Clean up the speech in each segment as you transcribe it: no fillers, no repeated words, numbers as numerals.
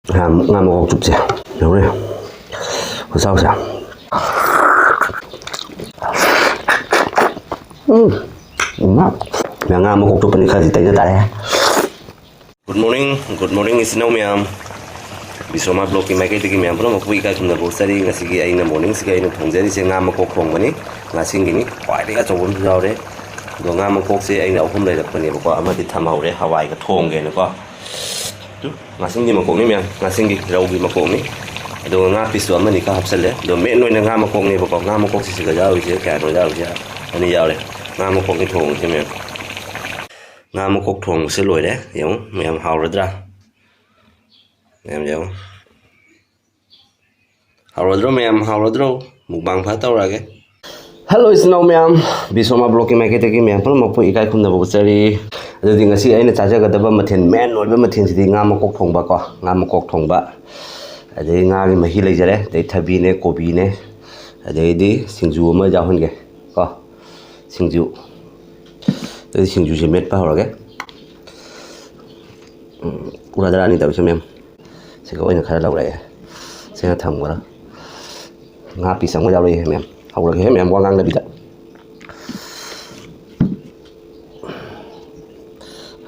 Nga Mkok chụp xe đúng rồi có sao sao Nga Mkok chụp ini khá gì tay đây. Good morning is now Mayam BSharmaVlog ki maikeidagi Mayam Pumnamak BSharmaVlog ngasi aina morning siga aina thongjari se Nga Mkok thongbani ngasi ni khwai ga chawun yaure do Nga Mkok se aina ahum lai rakpani ko amadi thamhaure hawai ga thongge ne ko ngasi ni Mkok ni Mayam ngasi gi raugi Mkok ni do nga pisu amani ka hapsale do me noi na Nga Mkok ni ko Nga Mkok si ga jawi se ka no jawi ja ani yaure Nga Mkok ni thong se Mayam Nga Mkok thong se loi de yong Mayam hauradra Mayam jao hauradro mukbang pha taurage. Hello is now Mayam BSharmaVlog ki maikeidagi Mayam Pumnamak ekai khumnaba utchari adudi ngasi aina chajagadaba mathen man oiba mathen sidi Nga Mkok thongba ko Nga Mkok thongba adai nga gi mahi leijare dai thabi ne kobi ne adai di singju ma jahunge ko singju Singju se met pa horage ura dara ni da se Mayam se ko ina khara laure se na tham gora nga pi sang yaw le Mayam haurage he Mayam wa ngang da bi da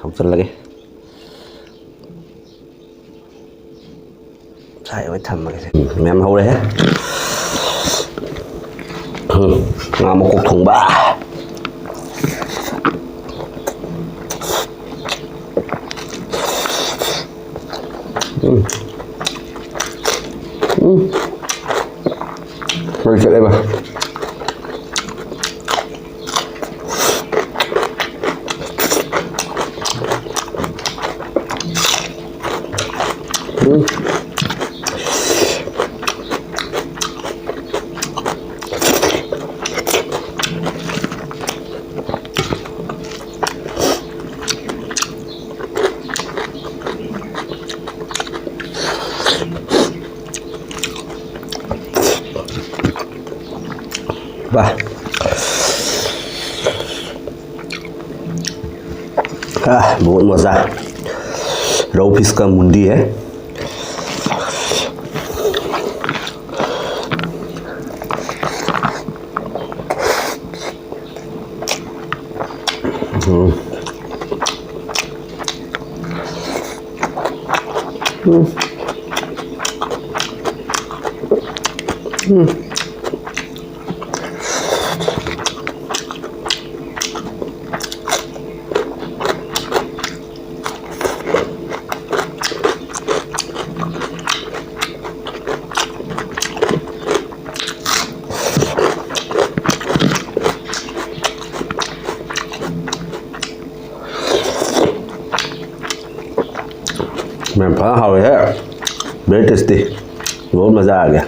hau chal lage sai oi tham lage Mayam haure he Nga Mkok thongba Mari cek lebar. Bah, बहुत मजा रौ fish का मुंडी है Mayam phá hầu है very tasty बहुत मजा आ गया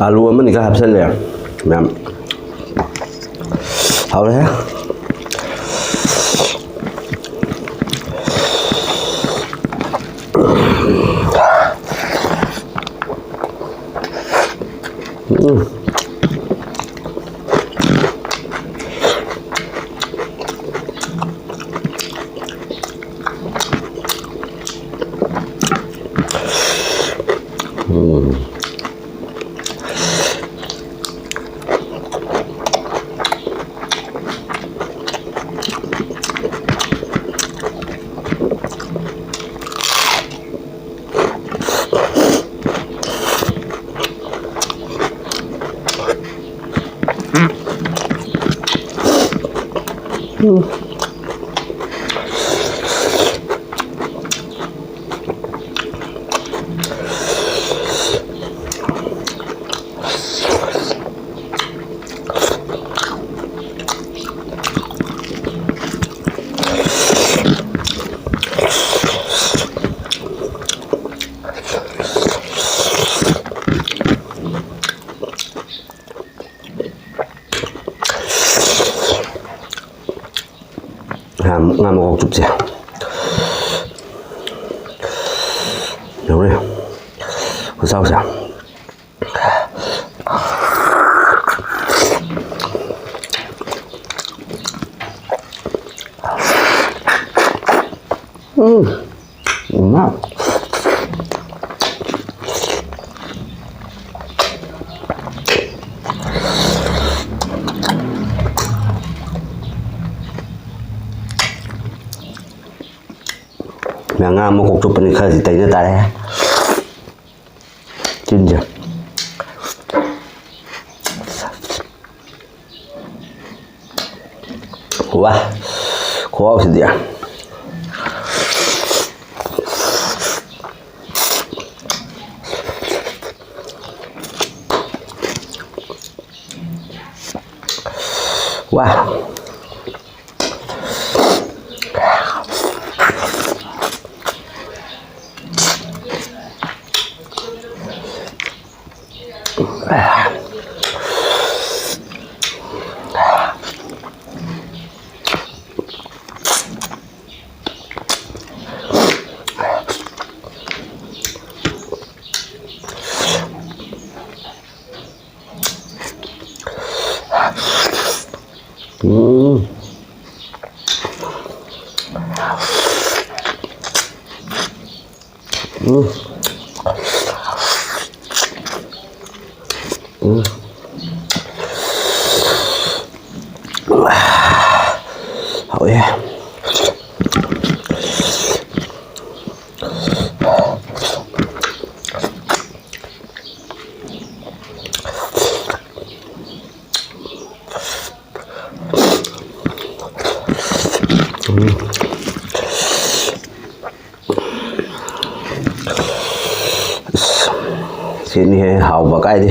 आलू में निकाह हफ्से ले मैम हाउ है Nga Mkok chụp xe đúng rồi có sao sao ngon Nga Mkok chụp bên khơi thì tay nó ta đấy chín chưa wah khó sih dia wah Oh yeah. Sini hào vào cái đi.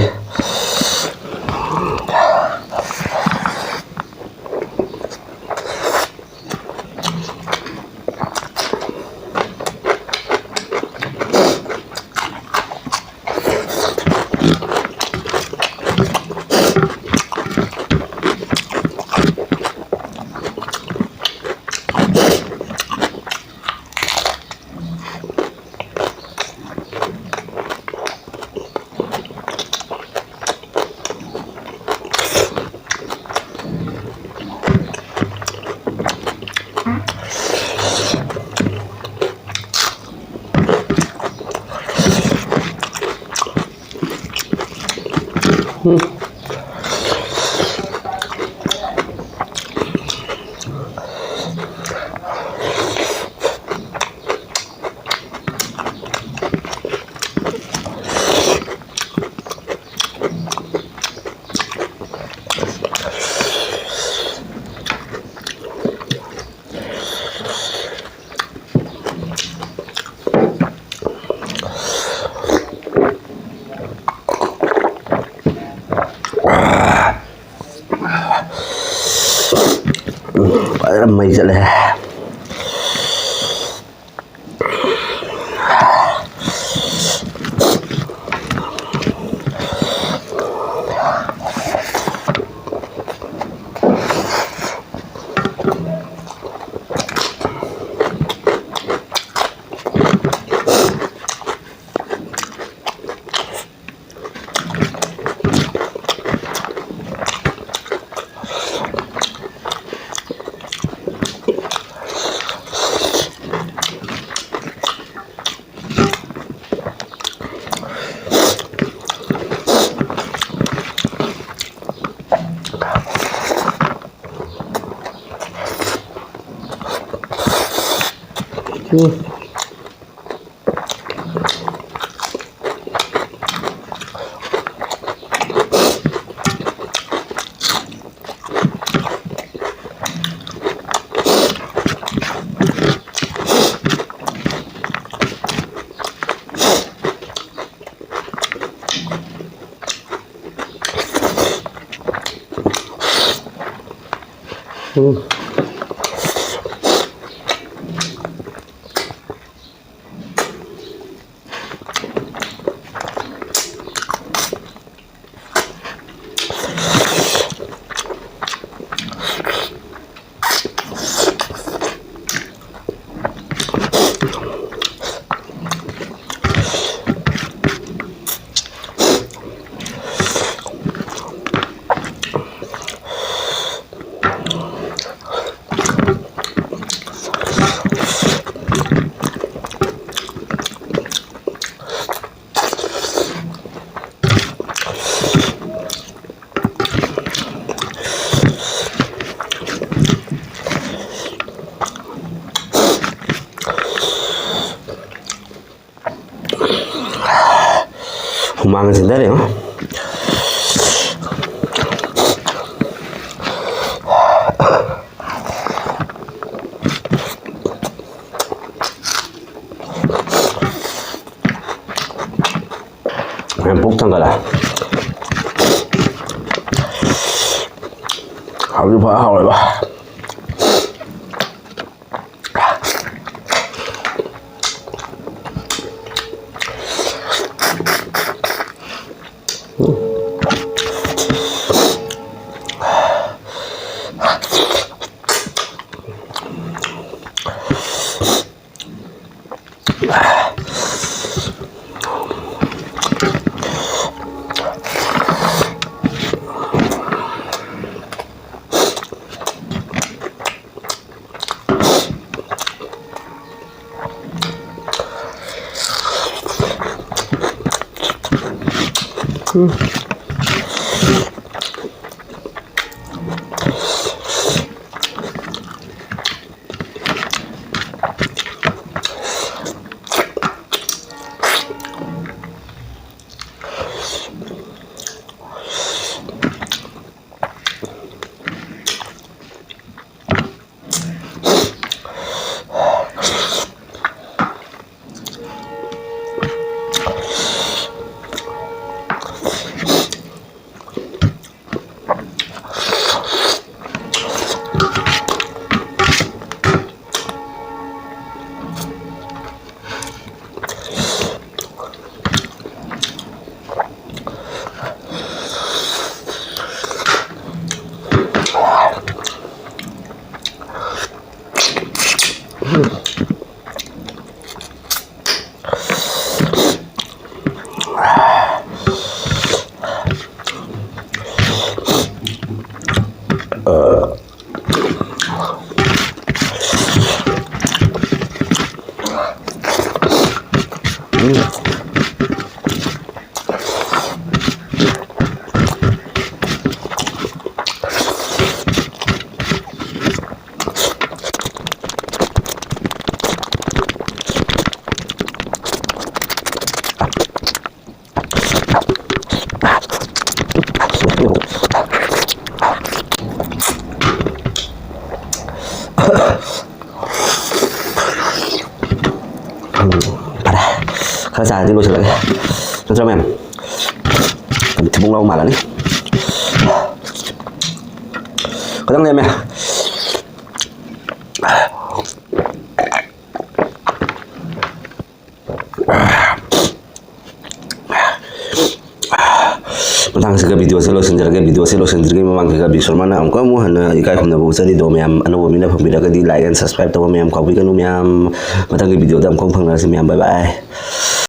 Mày sẽ là Humang sendiri ya. Mapung tanggal好就把好了吧。Khá dài thì lôi trở lại cho em thì bông lâu mà là đi có đang em nè Matang sa video selo sendiri memang ke Sharma na amko mo hana ekai khumnaba utchari do mayam ano mina phambira ka di like and subscribe to mayam kawi kanu mayam matang video dam kong phangna se mayam bye bye